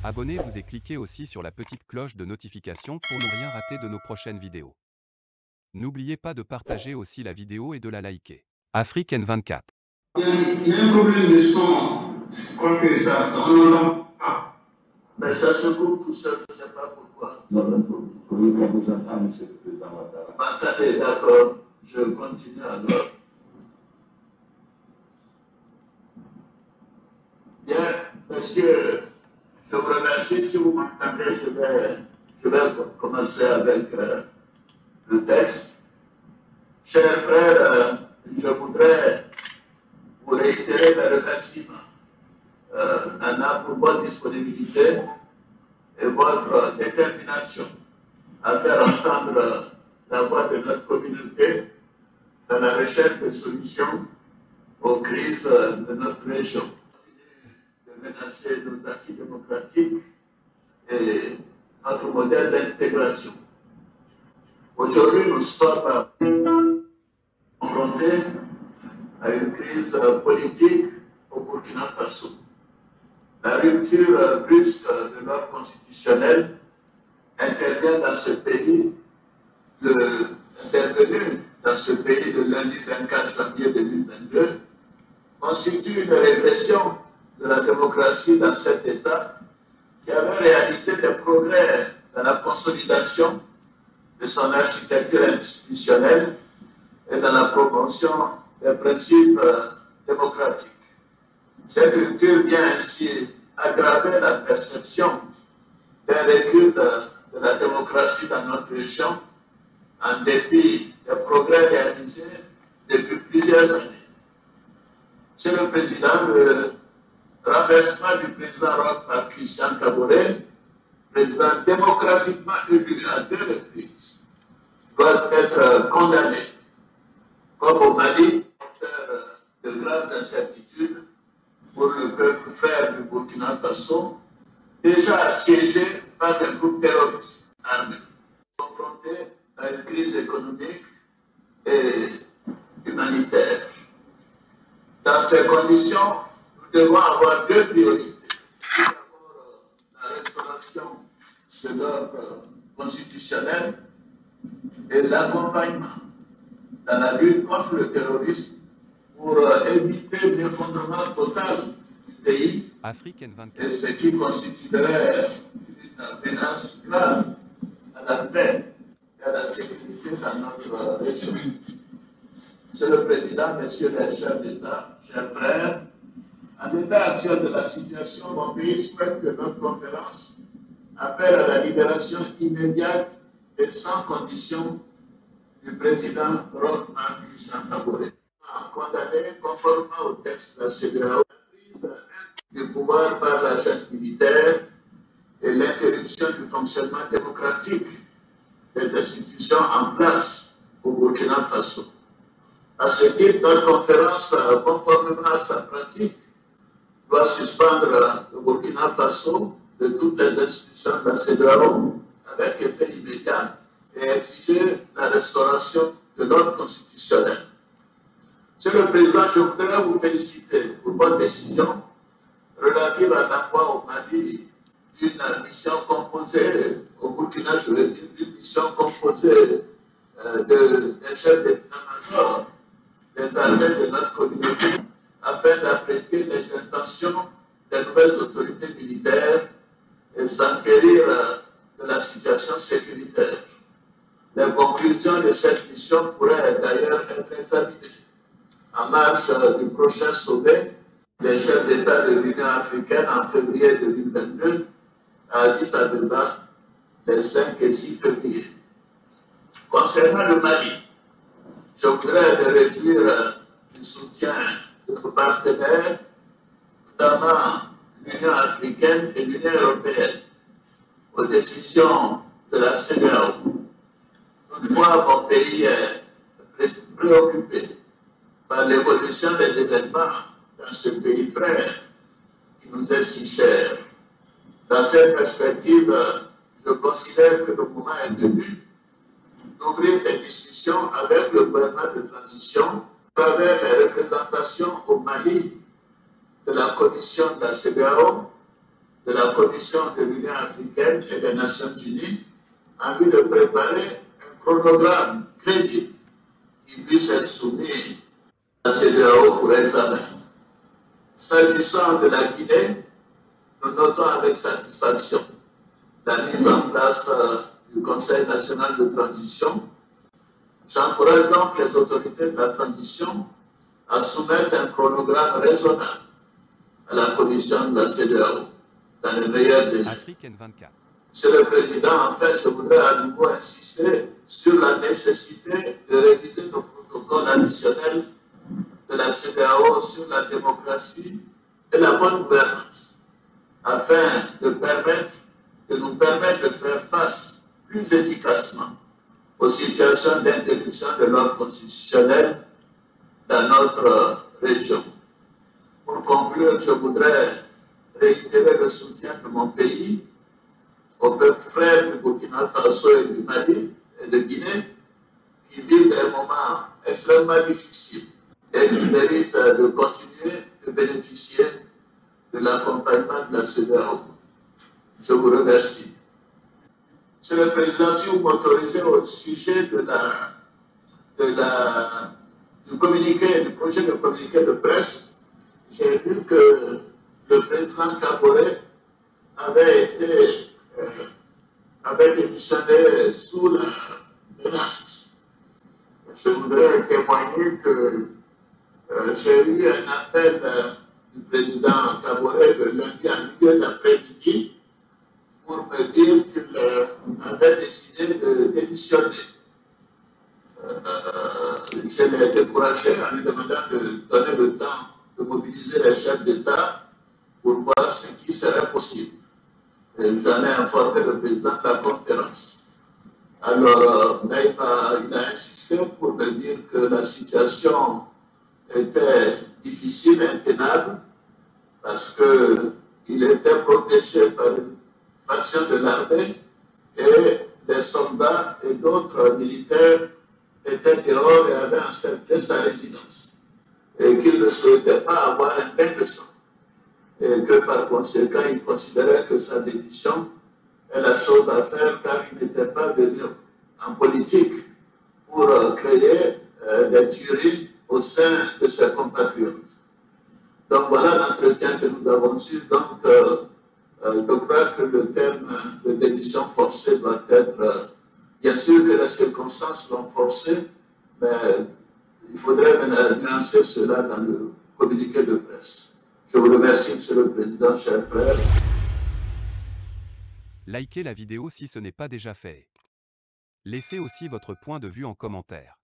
Abonnez-vous et cliquez aussi sur la petite cloche de notification pour ne rien rater de nos prochaines vidéos. N'oubliez pas de partager aussi la vidéo et de la liker. Afrique N24. Il y a un problème de son. Je crois que ça on n'entend pas. Mais ça se coupe tout seul, je ne sais pas pourquoi. Non, il faut qu'on vous entende, monsieur le président Ouattara. Attendez, d'accord, je continue alors. Bien, monsieur, je vous remercie. Si vous m'entendez, je vais commencer avec le texte. Chers frères, je voudrais vous réitérer mes remerciements. Nana, pour votre disponibilité et votre détermination à faire entendre la voix de notre communauté dans la recherche de solutions aux crises de notre région. De menacer nos acquis démocratiques et notre modèle d'intégration. Aujourd'hui, nous sommes confrontés à une crise politique au Burkina Faso. La rupture brusque de l'ordre constitutionnel intervenue dans ce pays le lundi 24 janvier 2022 constitue une régression de la démocratie dans cet État qui avait réalisé des progrès dans la consolidation de son architecture institutionnelle et dans la promotion des principes démocratiques. Cette rupture vient ainsi aggraver la perception d'un recul de la démocratie dans notre région, en dépit des progrès réalisés depuis plusieurs années. Monsieur le Président, le renversement du président Roch par Christian Kaboré, président démocratiquement élu à 2 reprises, doit être condamné. Comme au Mali, auteur de graves incertitudes pour le peuple frère du Burkina Faso, déjà assiégé par des groupes terroristes armés, confronté à une crise économique et humanitaire. Dans ces conditions, nous devons avoir 2 priorités. Tout d'abord, la restauration de l'ordre constitutionnel et l'accompagnement dans la lutte contre le terrorisme pour éviter l'effondrement total du pays Afrique N24. et ce qui constituerait une menace grave à la paix et à la sécurité dans notre région. Monsieur le Président, Messieurs les chefs d'État, chers frères, en l'état actuel de la situation, mon pays souhaite que notre conférence appelle à la libération immédiate et sans condition du président Roch Marc Christian Kaboré, condamné conformément au texte de la CEDEAO, la prise du pouvoir par la junte militaire et l'interruption du fonctionnement démocratique des institutions en place au Burkina Faso. À ce titre, notre conférence, conformément à sa pratique, doit suspendre le Burkina Faso de toutes les institutions de la CEDEAO avec effet immédiat et exiger la restauration de l'ordre constitutionnel. Monsieur le Président, je voudrais vous féliciter pour votre décision relative à l'envoi au Mali d'une mission composée, au Burkina, je veux dire, d'une mission composée des chefs d'état-major des armées de notre communauté afin d'apprécier les intentions des nouvelles autorités militaires et s'enquérir de la situation sécuritaire. Les conclusions de cette mission pourraient d'ailleurs être examinées en marge du prochain sommet des chefs d'État de l'Union africaine en février 2022 à Addis Abeba les 5 et 6 février. Concernant le Mali, je voudrais réduire le soutien de nos partenaires, notamment l'Union africaine et l'Union européenne, aux décisions de la CEDEAO. Toutefois, mon pays est préoccupé par l'évolution des événements dans ce pays frère qui nous est si cher. Dans cette perspective, je considère que le moment est venu d'ouvrir des discussions avec le gouvernement de transition à travers les représentations au Mali de la commission de la CEDEAO de la Commission de l'Union africaine et des Nations unies en vue de préparer un chronogramme crédible qui puisse être soumis à la CEDEAO pour examen. S'agissant de la Guinée, nous notons avec satisfaction la mise en place du Conseil national de transition. J'encourage donc les autorités de la transition à soumettre un chronogramme raisonnable à la commission de la CEDEAO dans les meilleurs délais. Afrique N24. Monsieur le Président, en fait, je voudrais à nouveau insister sur la nécessité de réviser nos protocoles additionnels de la CEDEAO sur la démocratie et la bonne gouvernance, afin de nous permettre de faire face plus efficacement aux situations d'interruption de l'ordre constitutionnel dans notre région. Pour conclure, je voudrais réitérer le soutien de mon pays aux peuples frères du Burkina Faso et du Mali et de Guinée qui vivent des moments extrêmement difficiles et qui méritent de continuer de bénéficier de l'accompagnement de la CEDEAO. Je vous remercie. Monsieur le Président, si vous m'autorisez au sujet du projet de communiqué de presse, j'ai vu que le président Kaboré avait démissionné sous la menace. Je voudrais témoigner que j'ai eu un appel du président Kaboré le lundi en milieu d'après-midi pour me dire qu'il avait décidé de démissionner. Je l'ai découragé en lui demandant de donner le temps de mobiliser les chefs d'État pour voir ce qui serait possible. J'en ai informé le président de la conférence. Alors, il a insisté pour me dire que la situation était difficile, intenable, parce qu'il était protégé par une faction de l'armée et des soldats et d'autres militaires étaient dehors et avaient encerclé sa résidence. Et qu'il ne souhaitait pas avoir un bain de sang. Et que par conséquent, il considérait que sa démission est la chose à faire car il n'était pas venu en politique pour créer des tueries au sein de ses compatriotes. Donc voilà l'entretien que nous avons eu. Donc je crois que le terme de démission forcée doit être, bien sûr que les circonstances l'ont forcé, mais il faudrait nuancer cela dans le communiqué de presse. Je vous remercie, Monsieur le Président, chers frères. Likez la vidéo si ce n'est pas déjà fait. Laissez aussi votre point de vue en commentaire.